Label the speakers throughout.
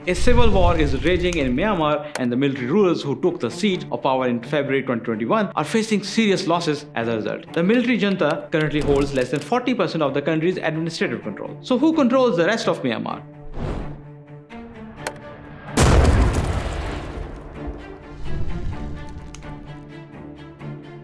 Speaker 1: A civil war is raging in Myanmar, and the military rulers who took the seat of power in February 2021 are facing serious losses as a result. The military junta currently holds less than 40% of the country's administrative control. So who controls the rest of Myanmar?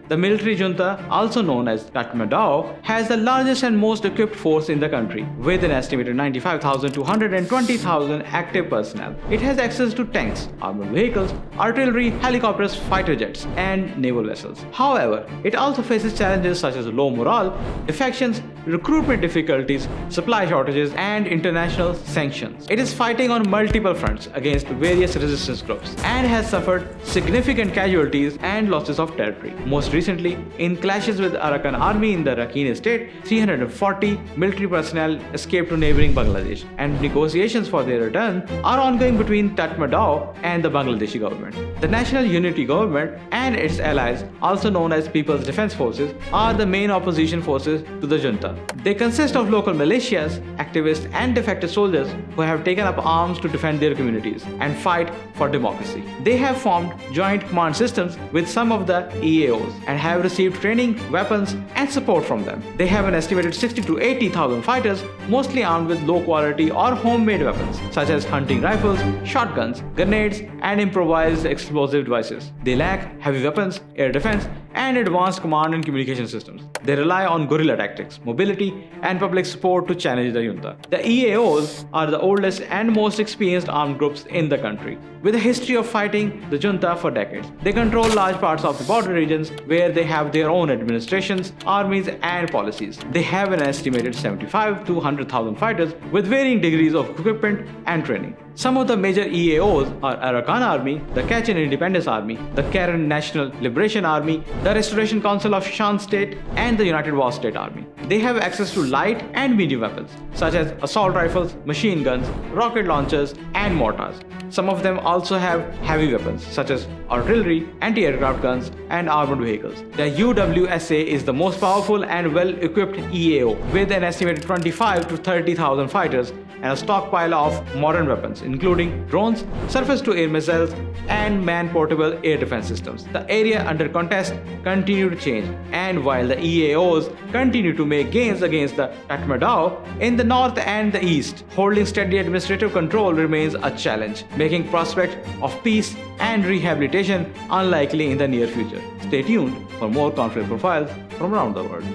Speaker 1: The military junta, also known as Tatmadaw, has the largest and most equipped force in the country, with an estimated 95,000 to 120,000 active personnel. It has access to tanks, armored vehicles, artillery, helicopters, fighter jets, and naval vessels. However, it also faces challenges such as low morale, defections, recruitment difficulties, supply shortages, and international sanctions. It is fighting on multiple fronts against various resistance groups and has suffered significant casualties and losses of territory. Most recently, in clashes with Arakan army in the Rakhine state, 340 military personnel escaped to neighboring Bangladesh, and negotiations for their return are ongoing between Tatmadaw and the Bangladeshi government. The National Unity Government and its allies, also known as People's Defense Forces, are the main opposition forces to the junta. They consist of local militias, activists, and defected soldiers who have taken up arms to defend their communities and fight for democracy. They have formed joint command systems with some of the EAOs and have received training, weapons, and support from them. They have an estimated 60 to 80,000 fighters, mostly armed with low quality or homemade weapons such as hunting rifles, shotguns, grenades, and improvised explosive devices. They lack heavy weapons, air defense, and advanced command and communication systems. They rely on guerrilla tactics, mobility, and public support to challenge the junta. The EAOs are the oldest and most experienced armed groups in the country, with a history of fighting the junta for decades. They control large parts of the border regions where they have their own administrations, armies, and policies. They have an estimated 75 to 100,000 fighters with varying degrees of equipment and training. Some of the major EAOs are Arakan Army, the Kachin Independence Army, the Karen National Liberation Army, the Restoration Council of Shan State, and the United War State Army. They have access to light and medium weapons, such as assault rifles, machine guns, rocket launchers, and mortars. Some of them also have heavy weapons, such as artillery, anti-aircraft guns, and armored vehicles. The UWSA is the most powerful and well-equipped EAO, with an estimated 25 to 30,000 fighters and a stockpile of modern weapons, including drones, surface-to-air missiles, and man-portable air defense systems. The area under contest continue to change, and while the EAOs continue to make gains against the Tatmadaw in the north and the east, holding steady administrative control remains a challenge, making prospect of peace and rehabilitation unlikely in the near future. Stay tuned for more conflict profiles from around the world.